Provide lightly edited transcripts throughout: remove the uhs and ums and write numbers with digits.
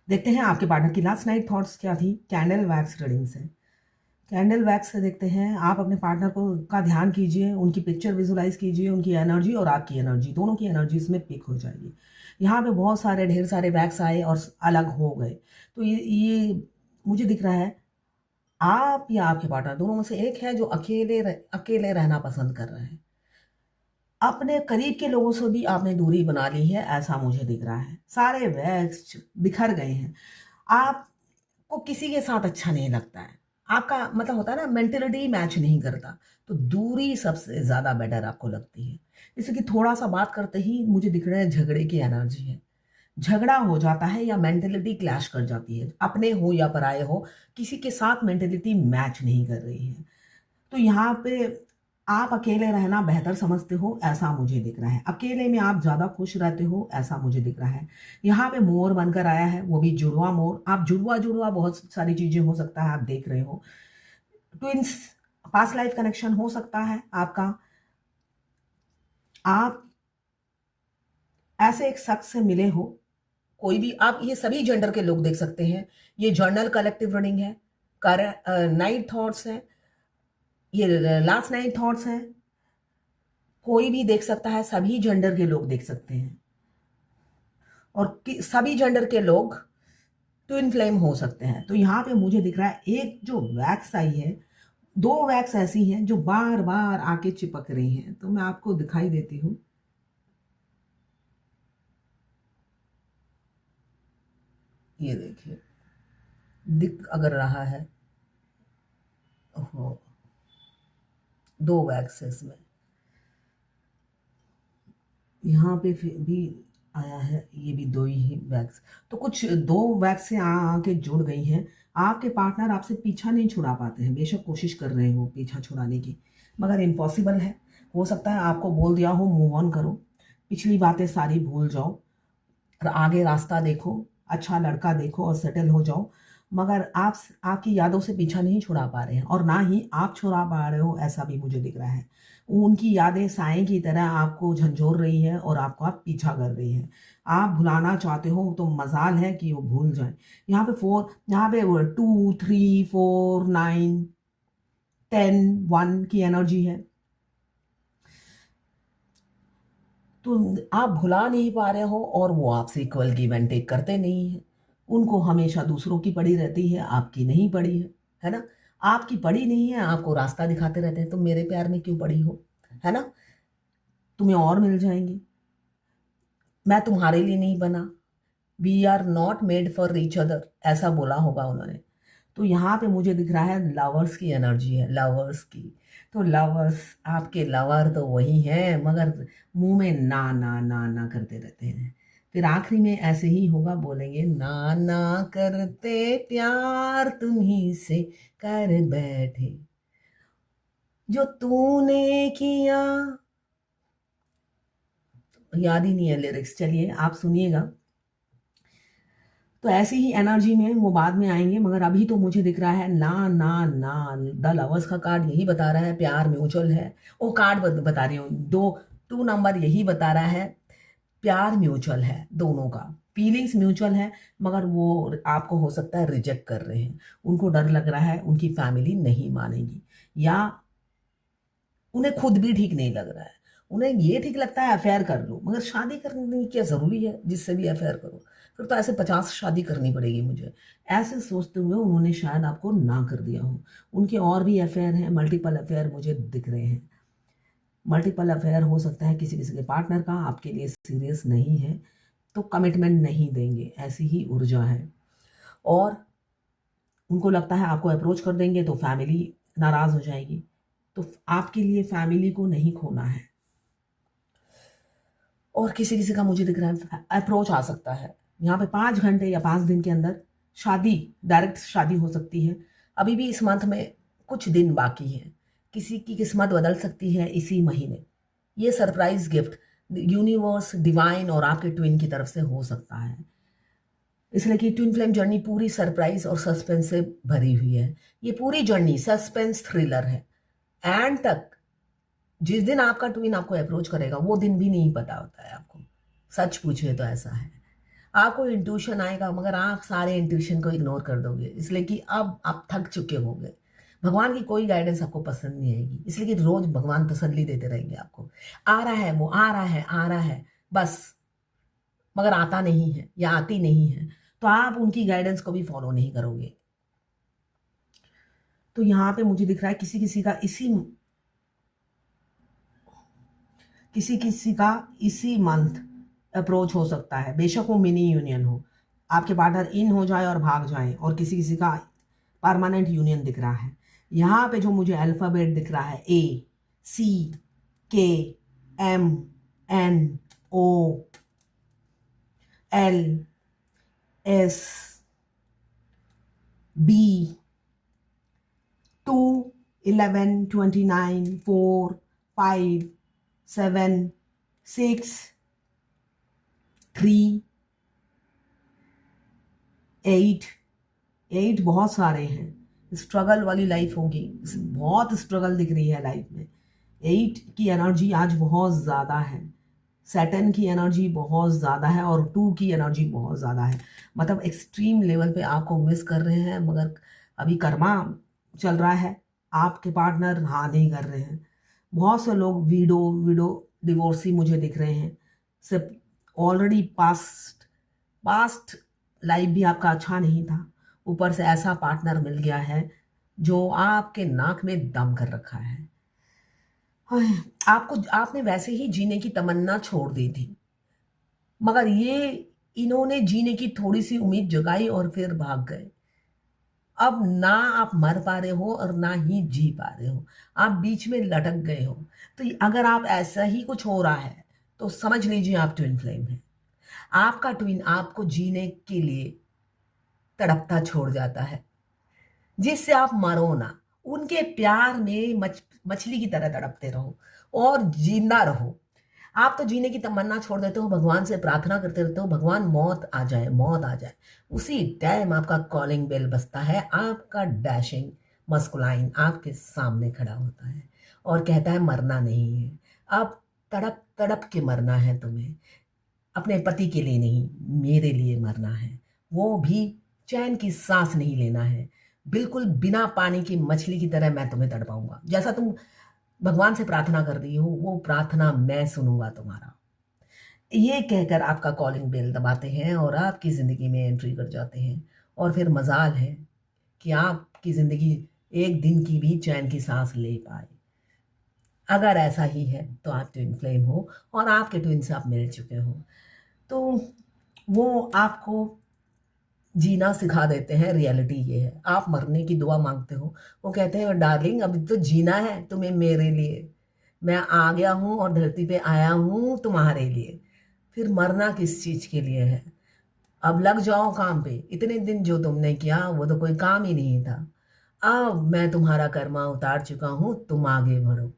देखते हैं आपके पार्टनर की लास्ट नाइट थॉट्स क्या थी कैंडल वैक्स रीडिंग से। कैंडल वैक्स से देखते हैं, आप अपने पार्टनर को का ध्यान कीजिए, उनकी पिक्चर विजुलाइज कीजिए, उनकी एनर्जी और आपकी एनर्जी दोनों की एनर्जी इसमें पिक हो जाएगी। यहाँ पे बहुत सारे ढेर सारे वैक्स आए और अलग हो गए, तो ये मुझे दिख रहा है आप या आपके पार्टनर दोनों में से एक है जो अकेले रहना पसंद कर रहे हैं। अपने करीब के लोगों से भी आपने दूरी बना ली है, ऐसा मुझे दिख रहा है। सारे वैक्स बिखर गए हैं, आपको किसी के साथ अच्छा नहीं लगता है, आपका मतलब होता है ना मेंटेलिटी मैच नहीं करता, तो दूरी सबसे ज़्यादा बेटर आपको लगती है। जैसे कि थोड़ा सा बात करते ही मुझे दिख रहा है झगड़े की एनर्जी है, झगड़ा हो जाता है या मेंटेलिटी क्लैश कर जाती है, अपने हो या पराये हो, किसी के साथ मेंटेलिटी मैच नहीं कर रही है। तो यहाँ पे आप अकेले रहना बेहतर समझते हो, ऐसा मुझे दिख रहा है। अकेले में आप ज़्यादा खुश रहते हो, ऐसा मुझे दिख रहा है। यहाँ पे मोर बनकर आया है, वो भी जुड़वा मोर। आप जुड़वा बहुत सारी चीज़ें हो सकता है, आप देख रहे हो। ट्विन्स, पास्ट लाइफ कनेक्शन हो सकता है आपका। आप ऐसे एक शख्स से मिले हो, कोई भी, आप ये सभी जेंडर के लोग देख सकते हैं। ये जर्नल कलेक्टिव रीडिंग है, नाइट थॉट्स है, ये लास्ट नाइट थॉट्स हैं। कोई भी देख सकता है, सभी जेंडर के लोग देख सकते हैं, और सभी जेंडर के लोग ट्विन फ्लेम हो सकते हैं। तो यहाँ पे मुझे दिख रहा है एक जो वैक्स आई है, दो वैक्स ऐसी हैं जो बार बार आके चिपक रही हैं, तो मैं आपको दिखाई देती हूँ। ये देखिए, दिख अगर रहा है, हो दो वैक्स है इसमें। यहाँ पे फिर भी आया है, ये भी दो ही वैक्स। तो कुछ दो वैक्स से आके जुड़ गई हैं। आपके पार्टनर आपसे पीछा नहीं छुड़ा पाते हैं, बेशक कोशिश कर रहे हो पीछा छुड़ाने की, मगर इम्पॉसिबल है। हो सकता है आपको बोल दिया हो मूव ऑन करो, पिछली बातें सारी भूल जाओ और आगे रास्ता देखो, अच्छा लड़का देखो और सेटल हो जाओ, मगर आप आपकी यादों से पीछा नहीं छुड़ा पा रहे हैं, और ना ही आप छुड़ा पा रहे हो, ऐसा भी मुझे दिख रहा है। उनकी यादें साएं की तरह आपको झंझोर रही है और आपको आप पीछा कर रही हैं। आप भुलाना चाहते हो तो मजाल है कि वो भूल जाए। यहाँ पे 2 3 4 9 10 1 की एनर्जी है, तो आप भुला नहीं पा रहे हो और वो आपसे इक्वल गिव एंड टेक करते नहीं है। उनको हमेशा दूसरों की पड़ी रहती है, आपकी नहीं पड़ी है ना? आपकी पड़ी नहीं है, आपको रास्ता दिखाते रहते हैं, तुम मेरे प्यार में क्यों पड़ी हो, है ना? तुम्हें और मिल जाएंगे, मैं तुम्हारे लिए नहीं बना, we are not made for each other, ऐसा बोला होगा उन्होंने। तो यहाँ पे मुझे दिख रहा है लवर्स की एनर्जी है, लवर्स की। तो लवर्स, आपके लवर तो वही हैं, मगर मुंह में ना ना ना ना करते रहते हैं। फिर आखिरी में ऐसे ही होगा, बोलेंगे ना ना करते प्यार तुम्ही से कर बैठे, जो तूने किया। याद ही नहीं है लिरिक्स, चलिए आप सुनिएगा। तो ऐसी ही एनर्जी में वो बाद में आएंगे, मगर अभी तो मुझे दिख रहा है ना ना ना। द लवर्स का कार्ड यही बता रहा है, प्यार म्यूचुअल है। वो कार्ड बता रही हूँ, 2 नंबर यही बता रहा है, प्यार म्यूचुअल है दोनों का, फीलिंग्स म्यूचुअल है, मगर वो आपको हो सकता है रिजेक्ट कर रहे हैं। उनको डर लग रहा है उनकी फैमिली नहीं मानेगी, या उन्हें खुद भी ठीक नहीं लग रहा है। उन्हें ये ठीक लगता है अफेयर कर लो, मगर शादी करने की क्या ज़रूरी है, जिससे भी अफेयर करो, फिर तो ऐसे 50 शादी करनी पड़ेगी मुझे। ऐसे सोचते हुए उन्होंने शायद आपको ना कर दिया हो। उनके और भी अफेयर हैं, मल्टीपल अफेयर मुझे दिख रहे हैं। मल्टीपल अफेयर हो सकता है किसी किसी के पार्टनर का, आपके लिए सीरियस नहीं है तो कमिटमेंट नहीं देंगे, ऐसी ही ऊर्जा है। और उनको लगता है आपको अप्रोच कर देंगे तो फैमिली नाराज़ हो जाएगी, तो आपके लिए फैमिली को नहीं खोना है। और किसी किसी का मुझे दिख रहा है अप्रोच आ सकता है यहाँ पे 5 घंटे या 5 दिन के अंदर, शादी, डायरेक्ट शादी हो सकती है। अभी भी इस मंथ में कुछ दिन बाकी है, किसी की किस्मत बदल सकती है इसी महीने। ये सरप्राइज गिफ्ट यूनिवर्स, डिवाइन और आपके ट्विन की तरफ से हो सकता है, इसलिए कि ट्विन फ्लेम जर्नी पूरी सरप्राइज और सस्पेंस से भरी हुई है। ये पूरी जर्नी सस्पेंस थ्रिलर है, एंड तक जिस दिन आपका ट्विन आपको अप्रोच करेगा वो दिन भी नहीं पता होता है आपको, सच पूछिए तो ऐसा है। आपको इंट्यूशन आएगा, मगर आप सारे इंट्यूशन को इग्नोर कर दोगे, इसलिए कि अब आप थक चुके होंगे। भगवान की कोई गाइडेंस आपको पसंद नहीं आएगी, इसलिए कि रोज भगवान तसल्ली देते रहेंगे आपको, आ रहा है, वो आ रहा है, आ रहा है बस, मगर आता नहीं है या आती नहीं है, तो आप उनकी गाइडेंस को भी फॉलो नहीं करोगे। तो यहाँ पे मुझे दिख रहा है किसी किसी का इसी मंथ अप्रोच हो सकता है, बेशक वो मिनी यूनियन हो, आपके पार्टनर इन हो जाए और भाग जाए, और किसी किसी का परमानेंट यूनियन दिख रहा है। यहाँ पे जो मुझे अल्फ़ाबेट दिख रहा है, ACKMNOLSB 2, 11, 29, 4, 5, 7, 6, 3, 8 बहुत सारे हैं। स्ट्रगल वाली लाइफ होगी, बहुत स्ट्रगल दिख रही है लाइफ में। 8 की एनर्जी आज बहुत ज़्यादा है, सैटर्न की एनर्जी बहुत ज़्यादा है, और 2 की एनर्जी बहुत ज़्यादा है। मतलब एक्सट्रीम लेवल पे आपको मिस कर रहे हैं, मगर अभी कर्मा चल रहा है, आपके पार्टनर हाँ नहीं कर रहे हैं। बहुत से लोग विडो डिवोर्सी मुझे दिख रहे हैं, सिर्फ ऑलरेडी पास्ट लाइफ भी आपका अच्छा नहीं था, ऊपर से ऐसा पार्टनर मिल गया है जो आपके नाक में दम कर रखा है। आपने वैसे ही जीने की तमन्ना छोड़ दी थी, मगर इन्होंने जीने की थोड़ी सी उम्मीद जगाई और फिर भाग गए। अब ना आप मर पा रहे हो और ना ही जी पा रहे हो, आप बीच में लटक गए हो। तो अगर आप ऐसा ही कुछ हो रहा है तो समझ लीजिए आप ट्विन फ्लेम है। आपका ट्विन आपको जीने के लिए तड़पता छोड़ जाता है, जिससे आप मरो ना, उनके प्यार में मछली की तरह तड़पते रहो और जिंदा रहो। आप तो जीने की तमन्ना छोड़ देते हो, भगवान से प्रार्थना करते रहते हो, भगवान मौत आ जाए, मौत आ जाए। उसी टाइम आपका कॉलिंग बेल बजता है, आपका डैशिंग मस्कुलाइन आपके सामने खड़ा होता है और कहता है मरना नहीं है, अब तड़प तड़प के मरना है तुम्हें, अपने पति के लिए नहीं, मेरे लिए मरना है, वो भी चैन की सांस नहीं लेना है, बिल्कुल बिना पानी की मछली की तरह मैं तुम्हें तड़पाऊंगा। जैसा तुम भगवान से प्रार्थना कर रही हो, वो प्रार्थना मैं सुनूंगा तुम्हारा। ये कहकर आपका कॉलिंग बेल दबाते हैं और आपकी ज़िंदगी में एंट्री कर जाते हैं। और फिर मजाल है कि आपकी ज़िंदगी एक दिन की भी चैन की सांस ले पाए। अगर ऐसा ही है तो आप ट्विन फ्लेम हो और आपके ट्विन से आप मिल चुके हो, तो वो आपको जीना सिखा देते हैं। रियलिटी ये है, आप मरने की दुआ मांगते हो, वो कहते हैं डार्लिंग अभी तो जीना है तुम्हें मेरे लिए, मैं आ गया हूँ और धरती पे आया हूँ तुम्हारे लिए, फिर मरना किस चीज़ के लिए है, अब लग जाओ काम पे, इतने दिन जो तुमने किया वो तो कोई काम ही नहीं था, अब मैं तुम्हारा कर्मा उतार चुका हूँ, तुम आगे बढ़ो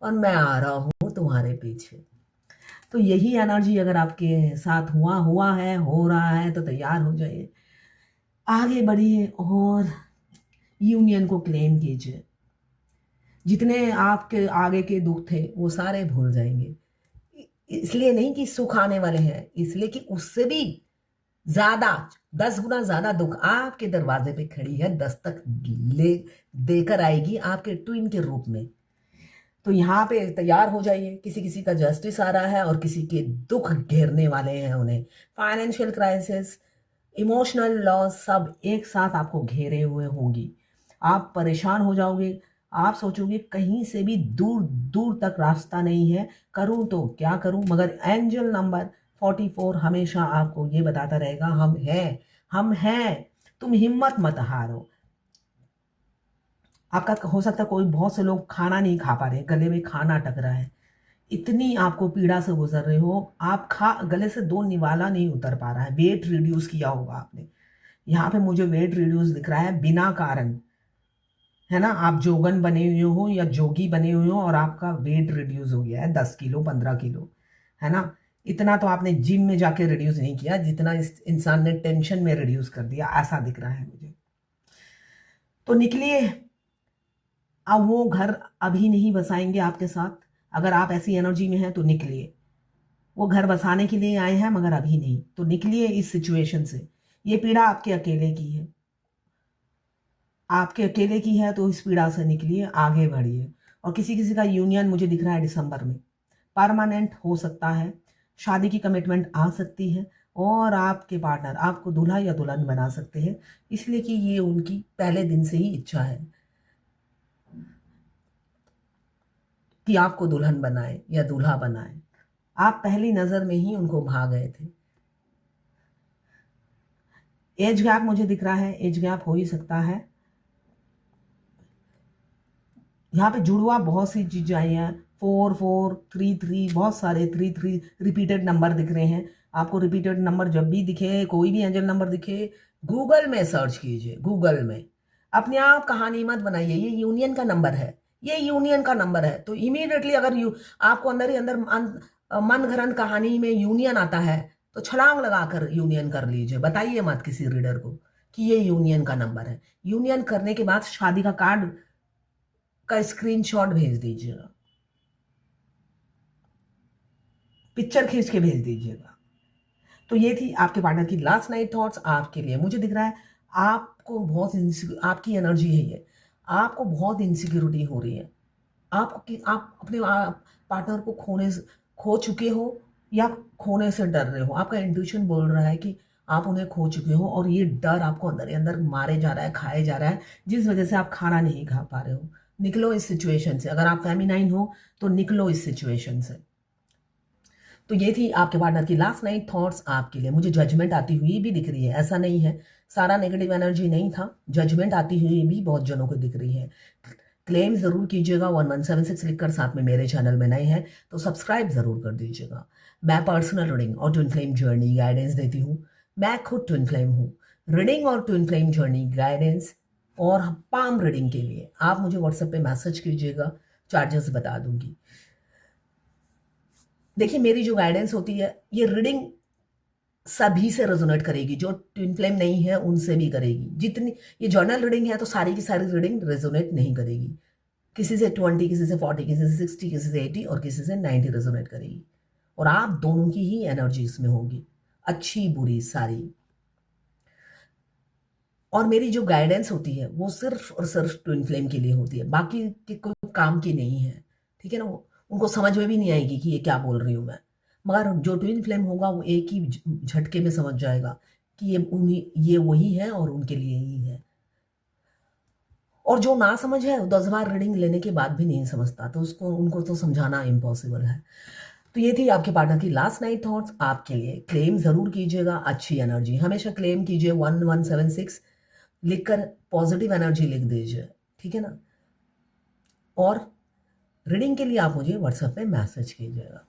और मैं आ रहा हूँ तुम्हारे पीछे। तो यही एनर्जी अगर आपके साथ हुआ है, हो रहा है, तो तैयार हो जाइए, आगे बढ़िए और यूनियन को क्लेम कीजिए। जितने आपके आगे के दुख थे वो सारे भूल जाएंगे, इसलिए नहीं कि सुख आने वाले हैं, इसलिए कि उससे भी ज्यादा 10 गुना ज्यादा दुख आपके दरवाजे पे खड़ी है, दस्तक ले देकर आएगी आपके ट्विन के रूप में। तो यहाँ पे तैयार हो जाइए, किसी किसी का जस्टिस आ रहा है और किसी के दुख घेरने वाले हैं, उन्हें फाइनेंशियल क्राइसिस, इमोशनल लॉस सब एक साथ आपको घेरे हुए होंगी। आप परेशान हो जाओगे, आप सोचोगे कहीं से भी दूर दूर तक रास्ता नहीं है, करूं तो क्या करूं, मगर एंजल नंबर 44 हमेशा आपको ये बताता रहेगा हम हैं, तुम हिम्मत मत हारो। आपका हो सकता है कोई, बहुत से लोग खाना नहीं खा पा रहे, गले में खाना अटक रहा है, इतनी आपको पीड़ा से गुजर रहे हो, आप गले से 2 निवाला नहीं उतर पा रहा है, वेट रिड्यूस किया होगा आपने। यहाँ पे मुझे वेट रिड्यूस दिख रहा है बिना कारण, है ना, आप जोगन बने हुए हो या जोगी बने हुए हो और आपका वेट रिड्यूस हो गया है 10 किलो 15 किलो, है ना। इतना तो आपने जिम में जाके रिड्यूस नहीं किया जितना इस इंसान ने टेंशन में रिड्यूस कर दिया, ऐसा दिख रहा है मुझे। तो निकलिए, अब वो घर अभी नहीं बसाएंगे आपके साथ, अगर आप ऐसी एनर्जी में हैं तो निकलिए, वो घर बसाने के लिए आए हैं मगर अभी नहीं। तो निकलिए इस सिचुएशन से। ये पीड़ा आपके अकेले की है, आपके अकेले की है, तो इस पीड़ा से निकलिए, आगे बढ़िए। और किसी किसी का यूनियन मुझे दिख रहा है दिसंबर में, परमानेंट हो सकता है, शादी की कमिटमेंट आ सकती है, और आपके पार्टनर आपको दूल्हा या दुल्हन बना सकते हैं, इसलिए कि ये उनकी पहले दिन से ही इच्छा है कि आपको दुल्हन बनाए या दूल्हा बनाए। आप पहली नज़र में ही उनको भा गए थे। एज गैप मुझे दिख रहा है, एज गैप हो ही सकता है। यहाँ पे जुड़वा बहुत सी चीज़ें आई हैं, 4433, बहुत सारे 33 रिपीटेड नंबर दिख रहे हैं आपको। रिपीटेड नंबर जब भी दिखे, कोई भी एंजल नंबर दिखे, गूगल में सर्च कीजिए, गूगल में। अपने आप कहानी मत बनाइए, ये यूनियन का नंबर है, ये यूनियन का नंबर है। तो इमीडिएटली अगर आपको अंदर ही अंदर मन घड़ंत कहानी में यूनियन आता है, तो छलांग लगाकर यूनियन कर लीजिए। बताइए मत किसी रीडर को कि ये यूनियन का नंबर है। यूनियन करने के बाद शादी का कार्ड का स्क्रीनशॉट भेज दीजिएगा, पिक्चर खींच के भेज दीजिएगा। तो ये थी आपके पार्टनर की लास्ट नाइट थॉट्स आपके लिए। मुझे दिख रहा है आपको बहुत आपकी एनर्जी है ये, आपको बहुत इनसिक्योरिटी हो रही है। आप अपने पार्टनर को खो चुके हो या खोने से डर रहे हो। आपका इंट्यूशन बोल रहा है कि आप उन्हें खो चुके हो, और ये डर आपको अंदर ही अंदर मारे जा रहा है, खाए जा रहा है, जिस वजह से आप खाना नहीं खा पा रहे हो। निकलो इस सिचुएशन से। अगर आप फेमिनाइन हो तो निकलो इस सिचुएशन से। तो ये थी आपके पार्टनर की लास्ट नाइट थॉट्स आपके लिए। मुझे जजमेंट आती हुई भी दिख रही है, ऐसा नहीं है सारा नेगेटिव एनर्जी नहीं था, जजमेंट आती हुई भी बहुत जनों को दिख रही है। क्लेम ज़रूर कीजिएगा 1176 लिखकर, साथ में मेरे चैनल में नए हैं तो सब्सक्राइब ज़रूर कर दीजिएगा। मैं पर्सनल रीडिंग और ट्विन फ्लेम जर्नी गाइडेंस देती हूँ। मैं खुद ट्विन फ्लेम हूँ। रीडिंग और ट्विन फ्लेम जर्नी गाइडेंस और पाम रीडिंग के लिए आप मुझे व्हाट्सएप पे मैसेज कीजिएगा, चार्जेस बता दूंगी। देखिए, मेरी जो गाइडेंस होती है, ये रीडिंग सभी से रेजोनेट करेगी, जो ट्विन फ्लेम नहीं है उनसे भी करेगी। जितनी ये जर्नल रीडिंग है तो सारी की सारी रीडिंग रेजोनेट नहीं करेगी। किसी से 20, किसी से 40, किसी से 60, किसी से 80 और किसी से 90 रेजोनेट करेगी। और आप दोनों की ही एनर्जी इसमें होगी, अच्छी बुरी सारी। और मेरी जो गाइडेंस होती है वो सिर्फ और सिर्फ ट्विन फ्लेम के लिए होती है, बाकी के कोई काम की नहीं है। ठीक है ना, उनको समझ में भी नहीं आएगी कि ये क्या बोल रही हूँ मैं। मगर जो ट्विन फ्लेम होगा वो एक ही झटके में समझ जाएगा कि ये वही है और उनके लिए ही है। और जो ना समझ है 10 बार रीडिंग लेने के बाद भी नहीं समझता, तो उनको तो समझाना इम्पॉसिबल है। तो ये थी आपके पार्टनर की लास्ट नाइट थॉट्स आपके लिए। क्लेम जरूर कीजिएगा अच्छी एनर्जी, हमेशा क्लेम कीजिए 1176 लिखकर, पॉजिटिव एनर्जी लिख दीजिए, ठीक है ना। और रीडिंग के लिए आप मुझे व्हाट्सएप पे मैसेज कीजिएगा।